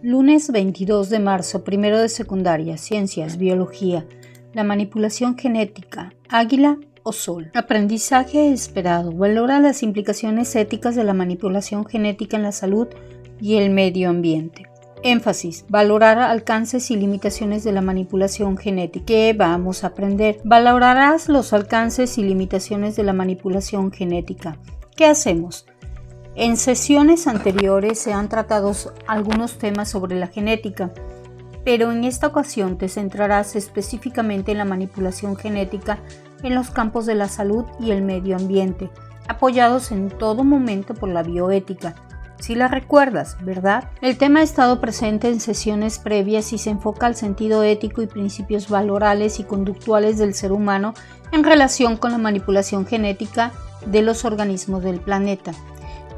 Lunes 22 de marzo, primero de secundaria, Ciencias, Biología, la manipulación genética, águila o sol. Aprendizaje esperado. Valora las implicaciones éticas de la manipulación genética en la salud y el medio ambiente. Énfasis. Valorar alcances y limitaciones de la manipulación genética. ¿Qué vamos a aprender? Valorarás los alcances y limitaciones de la manipulación genética. ¿Qué hacemos? En sesiones anteriores se han tratado algunos temas sobre la genética, pero en esta ocasión te centrarás específicamente en la manipulación genética en los campos de la salud y el medio ambiente, apoyados en todo momento por la bioética. Si la recuerdas, ¿verdad? El tema ha estado presente en sesiones previas y se enfoca al sentido ético y principios valorales y conductuales del ser humano en relación con la manipulación genética de los organismos del planeta.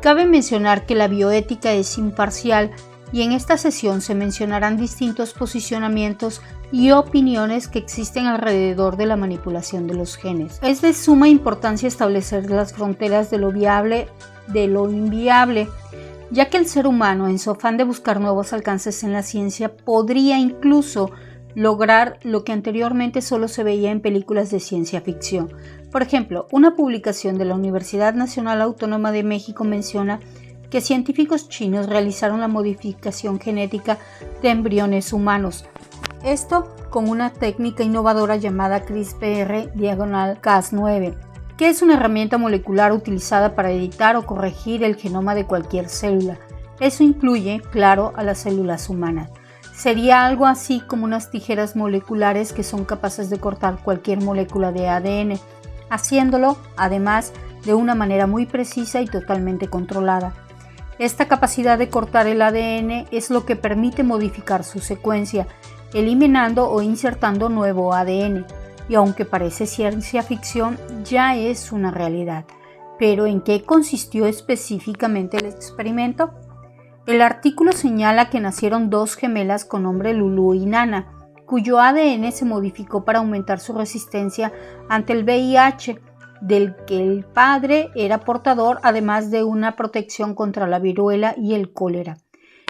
Cabe mencionar que la bioética es imparcial y en esta sesión se mencionarán distintos posicionamientos y opiniones que existen alrededor de la manipulación de los genes. Es de suma importancia establecer las fronteras de lo viable de lo inviable, ya que el ser humano, en su afán de buscar nuevos alcances en la ciencia, podría incluso lograr lo que anteriormente solo se veía en películas de ciencia ficción. Por ejemplo, una publicación de la Universidad Nacional Autónoma de México menciona que científicos chinos realizaron la modificación genética de embriones humanos. Esto con una técnica innovadora llamada CRISPR-Cas9, que es una herramienta molecular utilizada para editar o corregir el genoma de cualquier célula. Eso incluye, claro, a las células humanas. Sería algo así como unas tijeras moleculares que son capaces de cortar cualquier molécula de ADN, haciéndolo, además, de una manera muy precisa y totalmente controlada. Esta capacidad de cortar el ADN es lo que permite modificar su secuencia, eliminando o insertando nuevo ADN, y aunque parece ciencia ficción, ya es una realidad. ¿Pero en qué consistió específicamente el experimento? El artículo señala que nacieron dos gemelas con nombre Lulu y Nana, cuyo ADN se modificó para aumentar su resistencia ante el VIH, del que el padre era portador, además de una protección contra la viruela y el cólera.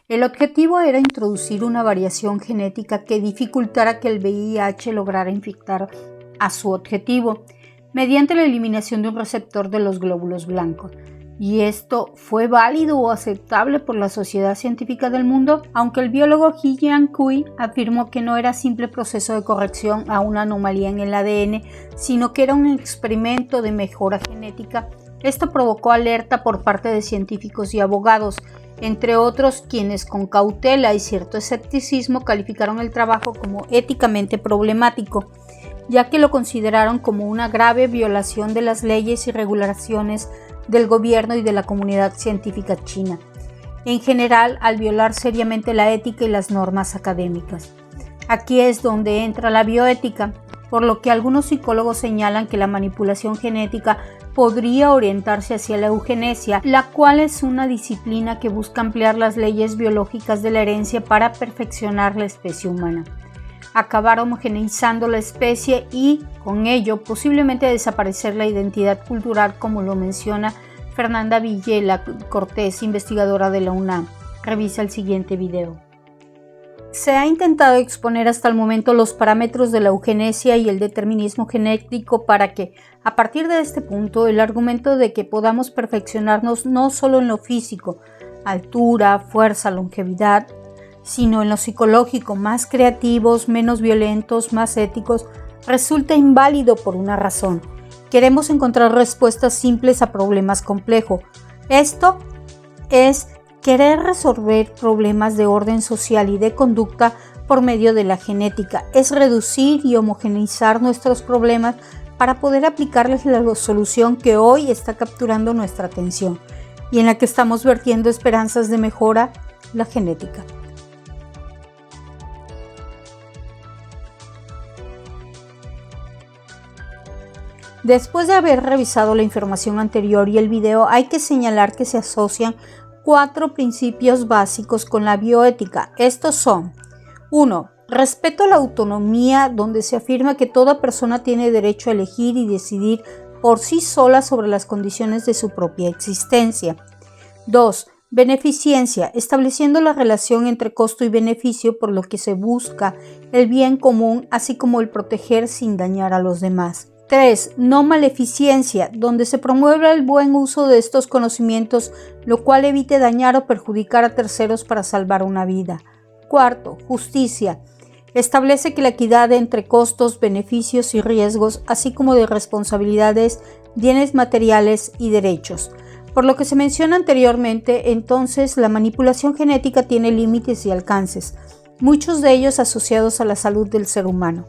El objetivo era introducir una variación genética que dificultara que el VIH lograra infectar a su objetivo, mediante la eliminación de un receptor de los glóbulos blancos. ¿Y esto fue válido o aceptable por la sociedad científica del mundo? Aunque el biólogo He Jiankui afirmó que no era simple proceso de corrección a una anomalía en el ADN, sino que era un experimento de mejora genética, esto provocó alerta por parte de científicos y abogados, entre otros quienes con cautela y cierto escepticismo calificaron el trabajo como éticamente problemático, ya que lo consideraron como una grave violación de las leyes y regulaciones del gobierno y de la comunidad científica china, en general al violar seriamente la ética y las normas académicas. Aquí es donde entra la bioética, por lo que algunos psicólogos señalan que la manipulación genética podría orientarse hacia la eugenesia, la cual es una disciplina que busca ampliar las leyes biológicas de la herencia para perfeccionar la especie humana, acabar homogeneizando la especie y, con ello, posiblemente desaparecer la identidad cultural, como lo menciona Fernanda Villela Cortés, investigadora de la UNAM. Revisa el siguiente video. Se ha intentado exponer hasta el momento los parámetros de la eugenesia y el determinismo genético para que, a partir de este punto, el argumento de que podamos perfeccionarnos no solo en lo físico, altura, fuerza, longevidad, sino en lo psicológico, más creativos, menos violentos, más éticos, resulta inválido por una razón. Queremos encontrar respuestas simples a problemas complejos. Esto es querer resolver problemas de orden social y de conducta por medio de la genética. Es reducir y homogeneizar nuestros problemas para poder aplicarles la solución que hoy está capturando nuestra atención y en la que estamos vertiendo esperanzas de mejora, la genética. Después de haber revisado la información anterior y el video, hay que señalar que se asocian 4 principios básicos con la bioética. Estos son: 1. Respeto a la autonomía, donde se afirma que toda persona tiene derecho a elegir y decidir por sí sola sobre las condiciones de su propia existencia. 2. Beneficiencia, estableciendo la relación entre costo y beneficio por lo que se busca el bien común, así como el proteger sin dañar a los demás. 3. No maleficencia, donde se promueve el buen uso de estos conocimientos, lo cual evite dañar o perjudicar a terceros para salvar una vida. 4. Justicia. Establece que la equidad entre costos, beneficios y riesgos, así como de responsabilidades, bienes materiales y derechos. Por lo que se menciona anteriormente, entonces la manipulación genética tiene límites y alcances, muchos de ellos asociados a la salud del ser humano.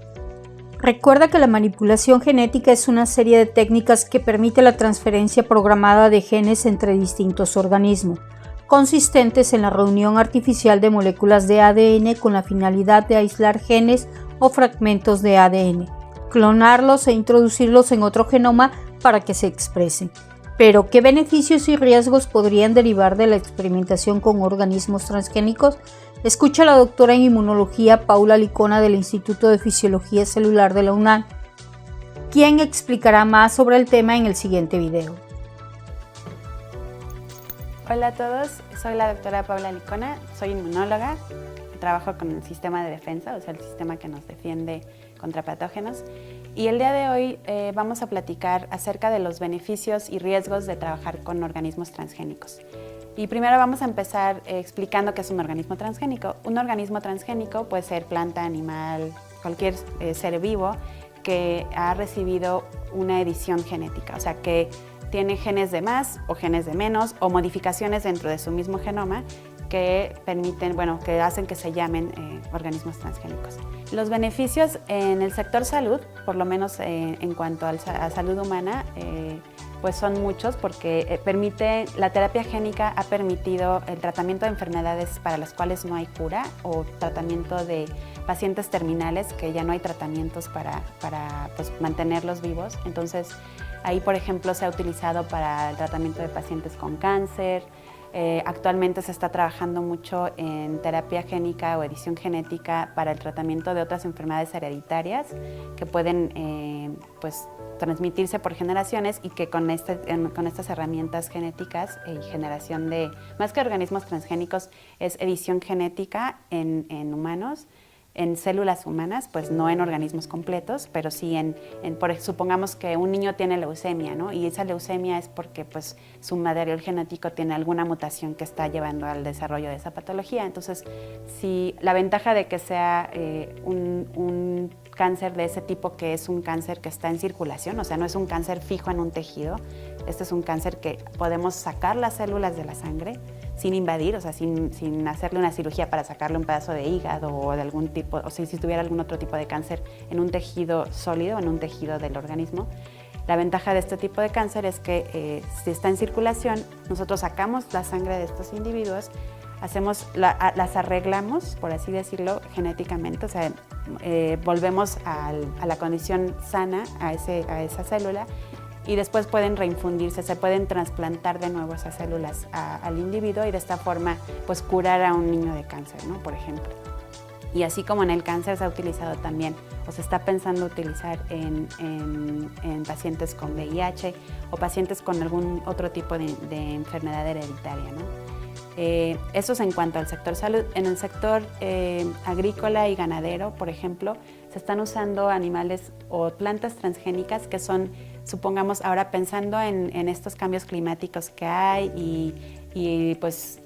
Recuerda que la manipulación genética es una serie de técnicas que permite la transferencia programada de genes entre distintos organismos, consistentes en la reunión artificial de moléculas de ADN con la finalidad de aislar genes o fragmentos de ADN, clonarlos e introducirlos en otro genoma para que se expresen. Pero, ¿qué beneficios y riesgos podrían derivar de la experimentación con organismos transgénicos? Escucha a la doctora en inmunología Paula Licona del Instituto de Fisiología Celular de la UNAM, quien explicará más sobre el tema en el siguiente video. Hola a todos, soy la doctora Paula Licona, soy inmunóloga, trabajo con el sistema de defensa, o sea, el sistema que nos defiende contra patógenos. Y el día de hoy vamos a platicar acerca de los beneficios y riesgos de trabajar con organismos transgénicos. Y primero vamos a empezar explicando qué es un organismo transgénico. Un organismo transgénico puede ser planta, animal, cualquier ser vivo que ha recibido una edición genética, o sea, que tiene genes de más o genes de menos o modificaciones dentro de su mismo genoma que permiten, que hacen que se llamen organismos transgénicos. Los beneficios en el sector salud, por lo menos en cuanto a salud humana, pues son muchos porque la terapia génica ha permitido el tratamiento de enfermedades para las cuales no hay cura o tratamiento de pacientes terminales que ya no hay tratamientos para pues, mantenerlos vivos. Entonces, ahí, por ejemplo, se ha utilizado para el tratamiento de pacientes con cáncer. Actualmente se está trabajando mucho en terapia génica o edición genética para el tratamiento de otras enfermedades hereditarias que pueden pues, transmitirse por generaciones y que con estas herramientas genéticas y generación de, más que organismos transgénicos, es edición genética en humanos, en células humanas, pues no en organismos completos, pero sí supongamos que un niño tiene leucemia, ¿no? Y esa leucemia es porque pues, su material genético tiene alguna mutación que está llevando al desarrollo de esa patología. Entonces, si la ventaja de que sea un cáncer de ese tipo, que es un cáncer que está en circulación, o sea, no es un cáncer fijo en un tejido, este es un cáncer que podemos sacar las células de la sangre sin invadir, o sea, sin hacerle una cirugía para sacarle un pedazo de hígado o de algún tipo, o si tuviera algún otro tipo de cáncer en un tejido sólido, en un tejido del organismo. La ventaja de este tipo de cáncer es que si está en circulación, nosotros sacamos la sangre de estos individuos, las arreglamos, por así decirlo, genéticamente, o sea, volvemos a la condición sana a esa célula y después pueden reinfundirse, se pueden trasplantar de nuevo esas células al individuo y de esta forma pues curar a un niño de cáncer, ¿no? Por ejemplo. Y así como en el cáncer se ha utilizado también o se está pensando utilizar en pacientes con VIH o pacientes con algún otro tipo de enfermedad hereditaria, ¿no? Eso es en cuanto al sector salud. En el sector agrícola y ganadero, por ejemplo, se están usando animales o plantas transgénicas que son, supongamos, ahora pensando en estos cambios climáticos que hay y pues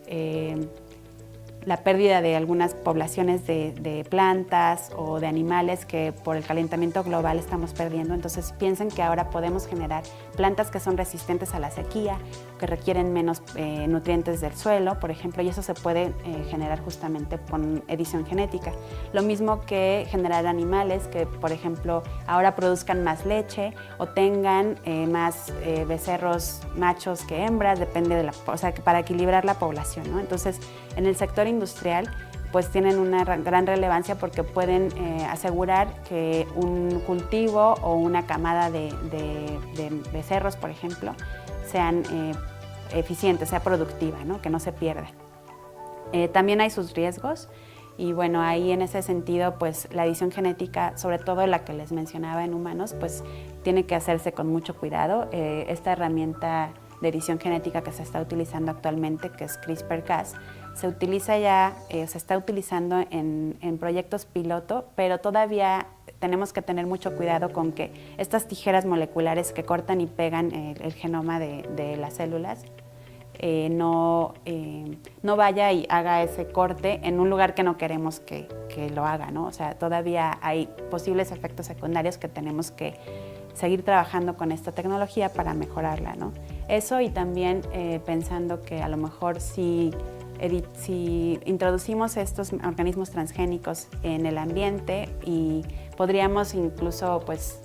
la pérdida de algunas poblaciones de plantas o de animales que por el calentamiento global estamos perdiendo. Entonces piensen que ahora podemos generar plantas que son resistentes a la sequía, que requieren menos nutrientes del suelo, por ejemplo, y eso se puede generar justamente con edición genética. Lo mismo que generar animales que, por ejemplo, ahora produzcan más leche o tengan más becerros machos que hembras, depende de o sea, para equilibrar la población, ¿no? Entonces, en el sector industrial, pues tienen una gran relevancia porque pueden asegurar que un cultivo o una camada de becerros, por ejemplo, sean eficientes, sea productiva, ¿no? Que no se pierda. También hay sus riesgos y bueno, ahí en ese sentido, pues la edición genética, sobre todo la que les mencionaba en humanos, pues tiene que hacerse con mucho cuidado. Esta herramienta de edición genética que se está utilizando actualmente, que es CRISPR-Cas, se utiliza ya, se está utilizando en proyectos piloto, pero todavía tenemos que tener mucho cuidado con que estas tijeras moleculares que cortan y pegan el genoma de las células no vaya y haga ese corte en un lugar que no queremos que lo haga, ¿no? O sea, todavía hay posibles efectos secundarios que tenemos que seguir trabajando con esta tecnología para mejorarla, ¿no? Eso, y también pensando que a lo mejor si introducimos estos organismos transgénicos en el ambiente, y podríamos incluso, pues,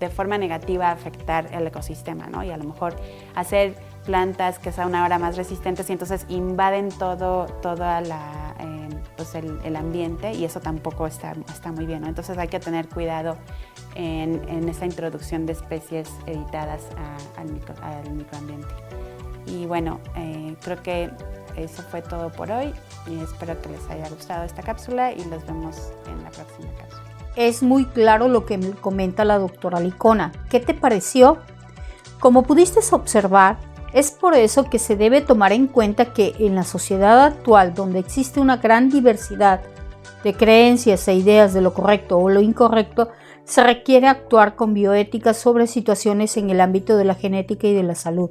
de forma negativa afectar el ecosistema, ¿no? Y a lo mejor hacer plantas que sean ahora más resistentes y entonces invaden pues el ambiente, y eso tampoco está muy bien, ¿no? Entonces hay que tener cuidado en esta introducción de especies editadas al microambiente. Y bueno, creo que eso fue todo por hoy, y espero que les haya gustado esta cápsula y los vemos en la próxima cápsula. Es muy claro lo que comenta la doctora Licona. ¿Qué te pareció? Como pudiste observar, es por eso que se debe tomar en cuenta que en la sociedad actual, donde existe una gran diversidad de creencias e ideas de lo correcto o lo incorrecto, se requiere actuar con bioética sobre situaciones en el ámbito de la genética y de la salud.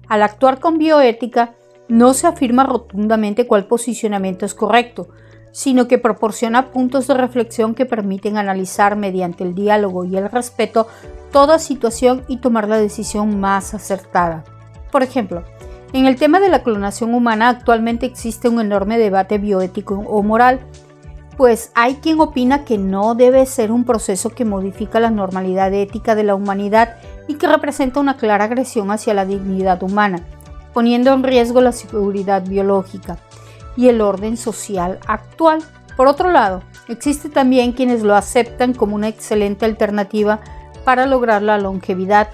Al actuar con bioética, no se afirma rotundamente cuál posicionamiento es correcto, sino que proporciona puntos de reflexión que permiten analizar mediante el diálogo y el respeto toda situación y tomar la decisión más acertada. Por ejemplo, en el tema de la clonación humana actualmente existe un enorme debate bioético o moral, pues hay quien opina que no debe ser un proceso que modifica la normalidad ética de la humanidad y que representa una clara agresión hacia la dignidad humana, poniendo en riesgo la seguridad biológica y el orden social actual. Por otro lado, existe también quienes lo aceptan como una excelente alternativa para lograr la longevidad,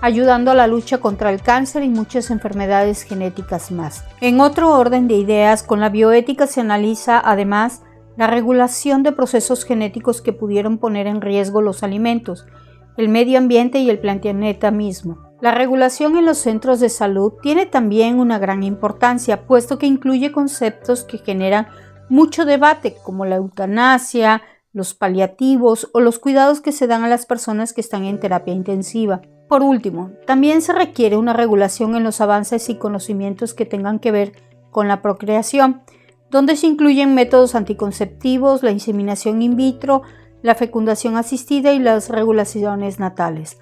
ayudando a la lucha contra el cáncer y muchas enfermedades genéticas más. En otro orden de ideas, con la bioética se analiza además la regulación de procesos genéticos que pudieron poner en riesgo los alimentos, el medio ambiente y el planeta mismo. La regulación en los centros de salud tiene también una gran importancia, puesto que incluye conceptos que generan mucho debate, como la eutanasia, los paliativos o los cuidados que se dan a las personas que están en terapia intensiva. Por último, también se requiere una regulación en los avances y conocimientos que tengan que ver con la procreación, donde se incluyen métodos anticonceptivos, la inseminación in vitro, la fecundación asistida y las regulaciones natales.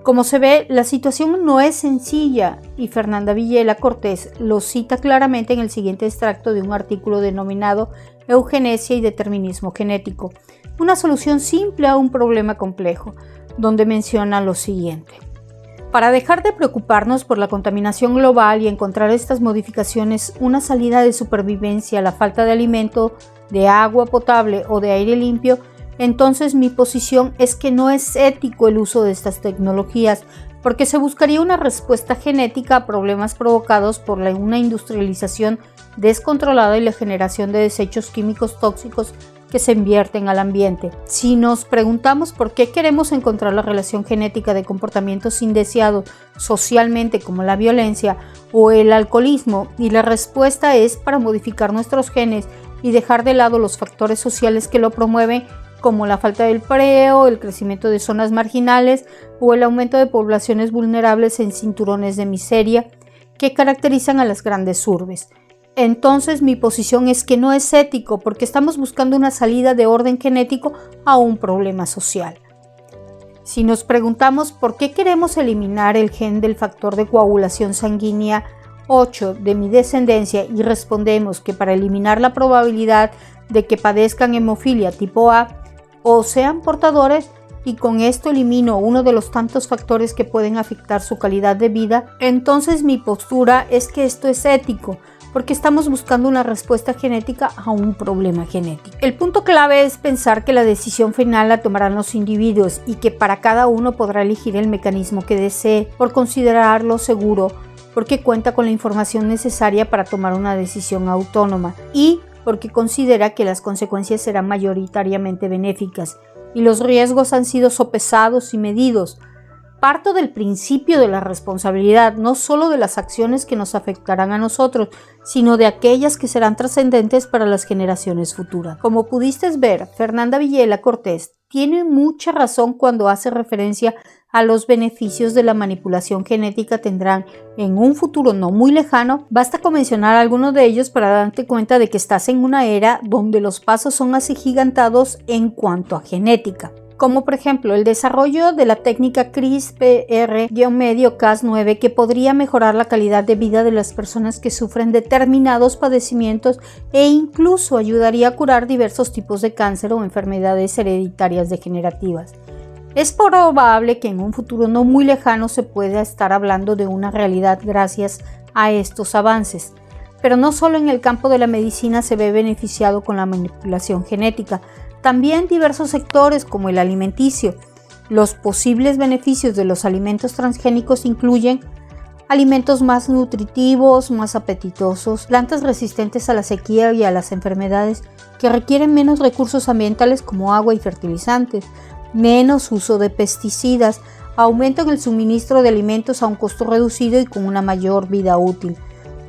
Como se ve, la situación no es sencilla, y Fernanda Villela Cortés lo cita claramente en el siguiente extracto de un artículo denominado Eugenesia y determinismo genético, una solución simple a un problema complejo, donde menciona lo siguiente. Para dejar de preocuparnos por la contaminación global y encontrar estas modificaciones una salida de supervivencia a la falta de alimento, de agua potable o de aire limpio, entonces mi posición es que no es ético el uso de estas tecnologías, porque se buscaría una respuesta genética a problemas provocados por una industrialización descontrolada y la generación de desechos químicos tóxicos que se invierten al ambiente. Si nos preguntamos por qué queremos encontrar la relación genética de comportamientos indeseados socialmente, como la violencia o el alcoholismo, y la respuesta es para modificar nuestros genes y dejar de lado los factores sociales que lo promueven, como la falta de empleo, el crecimiento de zonas marginales o el aumento de poblaciones vulnerables en cinturones de miseria que caracterizan a las grandes urbes. Entonces mi posición es que no es ético, porque estamos buscando una salida de orden genético a un problema social. Si nos preguntamos por qué queremos eliminar el gen del factor de coagulación sanguínea 8 de mi descendencia y respondemos que para eliminar la probabilidad de que padezcan hemofilia tipo A o sean portadores, y con esto elimino uno de los tantos factores que pueden afectar su calidad de vida, entonces mi postura es que esto es ético, porque estamos buscando una respuesta genética a un problema genético. El punto clave es pensar que la decisión final la tomarán los individuos y que para cada uno podrá elegir el mecanismo que desee por considerarlo seguro, porque cuenta con la información necesaria para tomar una decisión autónoma y porque considera que las consecuencias serán mayoritariamente benéficas y los riesgos han sido sopesados y medidos Parto del principio de la responsabilidad, no solo de las acciones que nos afectarán a nosotros, sino de aquellas que serán trascendentes para las generaciones futuras. Como pudiste ver, Fernanda Villela Cortés tiene mucha razón cuando hace referencia a los beneficios de la manipulación genética tendrán en un futuro no muy lejano. Basta con mencionar algunos de ellos para darte cuenta de que estás en una era donde los pasos son agigantados en cuanto a genética, como por ejemplo el desarrollo de la técnica CRISPR-Cas9 que podría mejorar la calidad de vida de las personas que sufren determinados padecimientos e incluso ayudaría a curar diversos tipos de cáncer o enfermedades hereditarias degenerativas. Es probable que en un futuro no muy lejano se pueda estar hablando de una realidad gracias a estos avances. Pero no solo en el campo de la medicina se ve beneficiado con la manipulación genética, también diversos sectores como el alimenticio. Los posibles beneficios de los alimentos transgénicos incluyen alimentos más nutritivos, más apetitosos, plantas resistentes a la sequía y a las enfermedades que requieren menos recursos ambientales como agua y fertilizantes, menos uso de pesticidas, aumento en el suministro de alimentos a un costo reducido y con una mayor vida útil,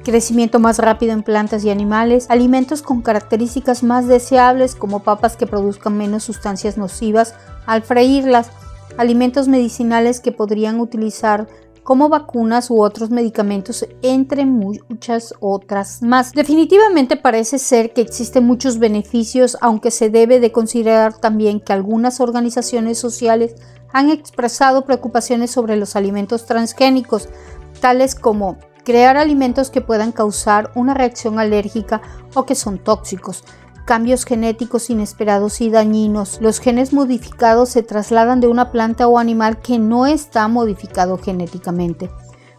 crecimiento más rápido en plantas y animales, alimentos con características más deseables como papas que produzcan menos sustancias nocivas al freírlas, alimentos medicinales que podrían utilizar como vacunas u otros medicamentos, entre muchas otras más. Definitivamente parece ser que existen muchos beneficios, aunque se debe de considerar también que algunas organizaciones sociales han expresado preocupaciones sobre los alimentos transgénicos, tales como crear alimentos que puedan causar una reacción alérgica o que son tóxicos, cambios genéticos inesperados y dañinos. Los genes modificados se trasladan de una planta o animal que no está modificado genéticamente.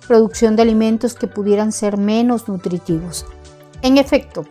Producción de alimentos que pudieran ser menos nutritivos. En efecto,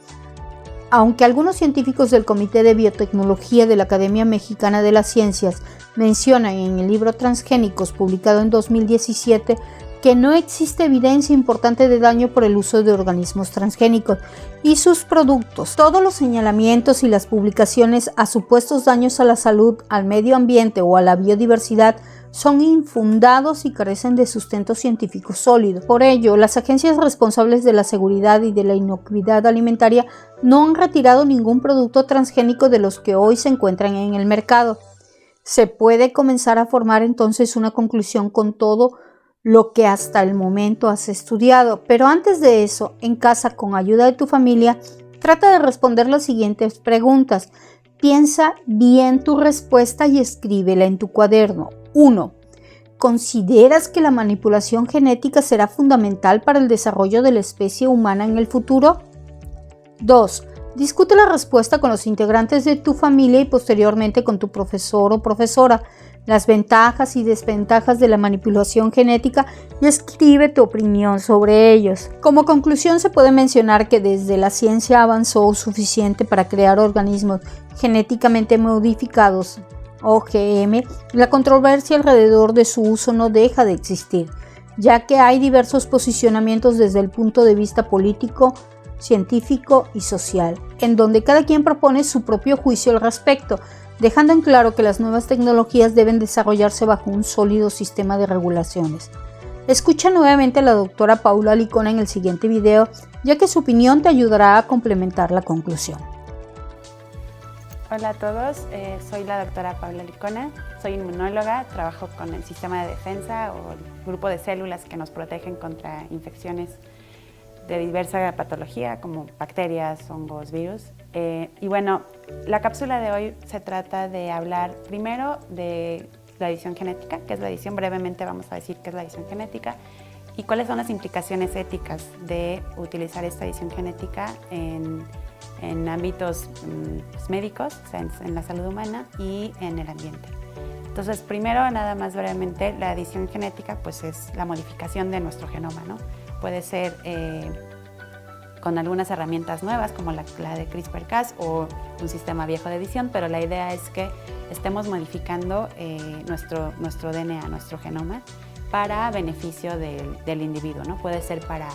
aunque algunos científicos del Comité de Biotecnología de la Academia Mexicana de las Ciencias mencionan en el libro Transgénicos publicado en 2017 que no existe evidencia importante de daño por el uso de organismos transgénicos y sus productos. Todos los señalamientos y las publicaciones a supuestos daños a la salud, al medio ambiente o a la biodiversidad son infundados y carecen de sustento científico sólido. Por ello, las agencias responsables de la seguridad y de la inocuidad alimentaria no han retirado ningún producto transgénico de los que hoy se encuentran en el mercado. Se puede comenzar a formar entonces una conclusión con todo lo que hasta el momento has estudiado, pero antes de eso, en casa con ayuda de tu familia, trata de responder las siguientes preguntas. Piensa bien tu respuesta y escríbela en tu cuaderno. 1. ¿Consideras que la manipulación genética será fundamental para el desarrollo de la especie humana en el futuro? 2. Discute la respuesta con los integrantes de tu familia y posteriormente con tu profesor o profesora, las ventajas y desventajas de la manipulación genética y escribe tu opinión sobre ellos. Como conclusión se puede mencionar que desde la ciencia avanzó suficiente para crear organismos genéticamente modificados, OGM, la controversia alrededor de su uso no deja de existir, ya que hay diversos posicionamientos desde el punto de vista político, científico y social, en donde cada quien propone su propio juicio al respecto, dejando en claro que las nuevas tecnologías deben desarrollarse bajo un sólido sistema de regulaciones. Escucha nuevamente a la doctora Paula Licona en el siguiente video, ya que su opinión te ayudará a complementar la conclusión. Hola a todos, soy la doctora Paula Licona, soy inmunóloga, trabajo con el sistema de defensa o el grupo de células que nos protegen contra infecciones de diversa patología como bacterias, hongos, virus. Y bueno, la cápsula de hoy se trata de hablar primero de la edición genética, que es la edición, brevemente vamos a decir qué es la edición genética y cuáles son las implicaciones éticas de utilizar esta edición genética en ámbitos médicos, o sea, en la salud humana y en el ambiente. Entonces, primero, nada más brevemente, la edición genética pues es la modificación de nuestro genoma, ¿no? Puede ser con algunas herramientas nuevas como la de CRISPR-Cas o un sistema viejo de edición, pero la idea es que estemos modificando nuestro DNA, nuestro genoma, para beneficio del individuo, ¿no? Puede ser para,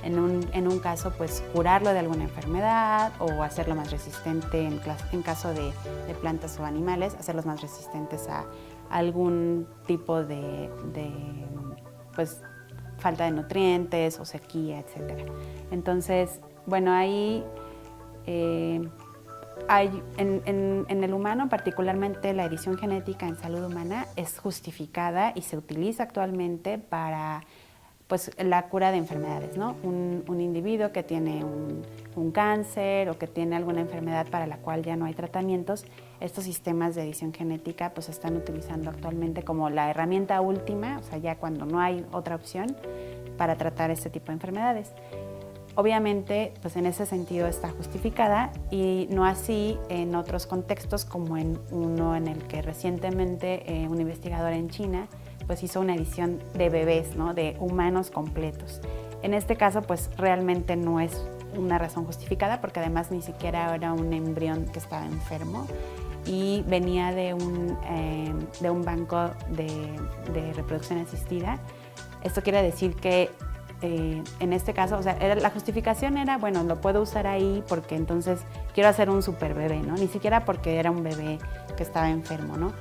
en un caso, pues curarlo de alguna enfermedad o hacerlo más resistente en caso de plantas o animales, hacerlos más resistentes a algún tipo de pues, falta de nutrientes o sequía, etc. Entonces, bueno, ahí hay en el humano, particularmente la edición genética en salud humana, es justificada y se utiliza actualmente para pues, la cura de enfermedades, ¿no? Un individuo que tiene un cáncer o que tiene alguna enfermedad para la cual ya no hay tratamientos, estos sistemas de edición genética pues, se están utilizando actualmente como la herramienta última, o sea, ya cuando no hay otra opción para tratar este tipo de enfermedades. Obviamente, pues en ese sentido está justificada y no así en otros contextos, como en uno en el que recientemente un investigador en China pues hizo una edición de bebés, ¿no? De humanos completos. En este caso, pues realmente no es una razón justificada, porque además ni siquiera era un embrión que estaba enfermo y venía de un banco de reproducción asistida. Esto quiere decir que en este caso, o sea, la justificación era, bueno, lo puedo usar ahí porque entonces quiero hacer un super bebé, ¿no? Ni siquiera porque era un bebé que estaba enfermo, ¿no?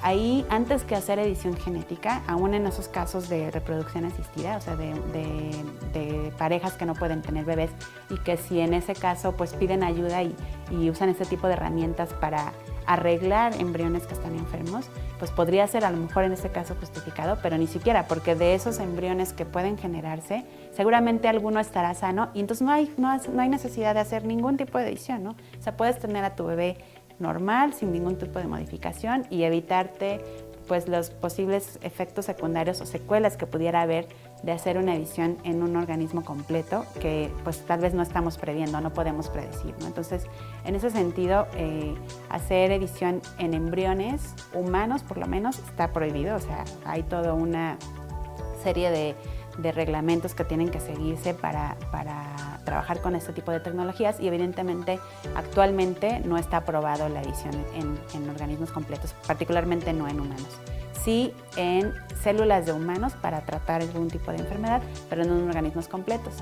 Ahí, antes que hacer edición genética, aún en esos casos de reproducción asistida, o sea, de parejas que no pueden tener bebés y que si en ese caso pues piden ayuda y usan este tipo de herramientas para arreglar embriones que están enfermos, pues podría ser a lo mejor en este caso justificado, pero ni siquiera, porque de esos embriones que pueden generarse, seguramente alguno estará sano y entonces no hay necesidad de hacer ningún tipo de edición, ¿no? O sea, puedes tener a tu bebé normal, sin ningún tipo de modificación y evitarte pues los posibles efectos secundarios o secuelas que pudiera haber de hacer una edición en un organismo completo que pues tal vez no estamos previendo, no podemos predecir, ¿no? Entonces, en ese sentido, hacer edición en embriones humanos por lo menos está prohibido, o sea, hay toda una serie de reglamentos que tienen que seguirse para trabajar con este tipo de tecnologías y evidentemente actualmente no está aprobado la edición en organismos completos, particularmente no en humanos. Sí en células de humanos para tratar algún tipo de enfermedad, pero no en organismos completos.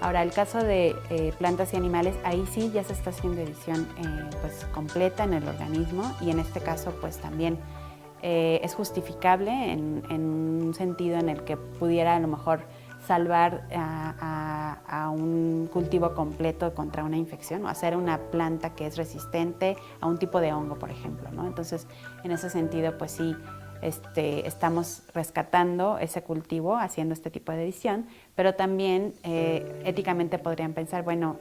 Ahora, el caso de plantas y animales, ahí sí ya se está haciendo edición pues, completa en el organismo y en este caso pues también es justificable en un sentido en el que pudiera a lo mejor salvar a un cultivo completo contra una infección o hacer una planta que es resistente a un tipo de hongo, por ejemplo, ¿no? Entonces, en ese sentido, pues sí, estamos rescatando ese cultivo haciendo este tipo de edición, pero también éticamente podrían pensar, bueno,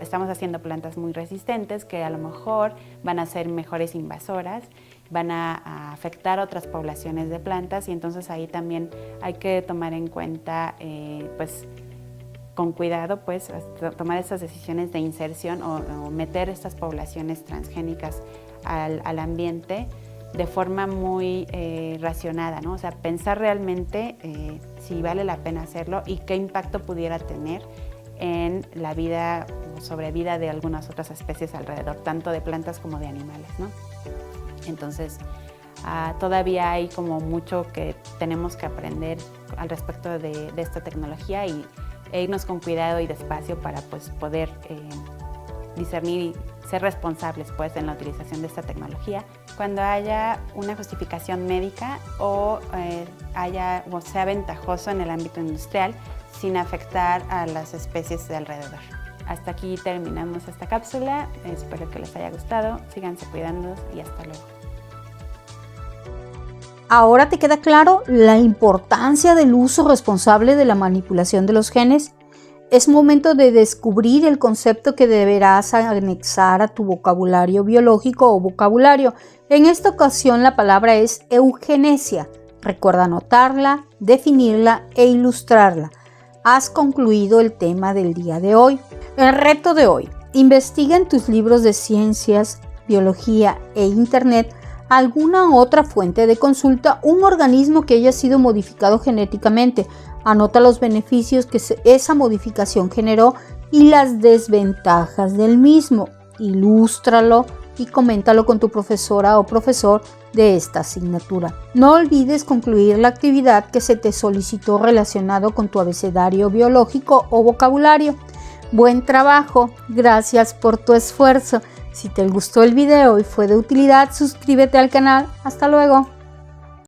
estamos haciendo plantas muy resistentes que a lo mejor van a ser mejores invasoras, van a afectar otras poblaciones de plantas y entonces ahí también hay que tomar en cuenta, pues con cuidado, pues tomar estas decisiones de inserción o meter estas poblaciones transgénicas al ambiente de forma muy racionada, ¿no? O sea, pensar realmente si vale la pena hacerlo y qué impacto pudiera tener en la vida o sobrevida de algunas otras especies alrededor, tanto de plantas como de animales, ¿no? Entonces, todavía hay como mucho que tenemos que aprender al respecto de esta tecnología e irnos con cuidado y despacio para pues, poder discernir y ser responsables pues, en la utilización de esta tecnología. Cuando haya una justificación médica o sea ventajoso en el ámbito industrial sin afectar a las especies de alrededor. Hasta aquí terminamos esta cápsula, espero que les haya gustado, síganse cuidando y hasta luego. ¿Ahora te queda claro la importancia del uso responsable de la manipulación de los genes? Es momento de descubrir el concepto que deberás anexar a tu vocabulario biológico o vocabulario. En esta ocasión la palabra es eugenesia. Recuerda anotarla, definirla e ilustrarla. Has concluido el tema del día de hoy. El reto de hoy: investiga en tus libros de ciencias, biología e internet alguna otra fuente de consulta un organismo que haya sido modificado genéticamente. Anota los beneficios que esa modificación generó y las desventajas del mismo. Ilústralo y coméntalo con tu profesora o profesor de esta asignatura. No olvides concluir la actividad que se te solicitó relacionado con tu abecedario biológico o vocabulario. Buen trabajo, gracias por tu esfuerzo. Si te gustó el video y fue de utilidad, suscríbete al canal. Hasta luego.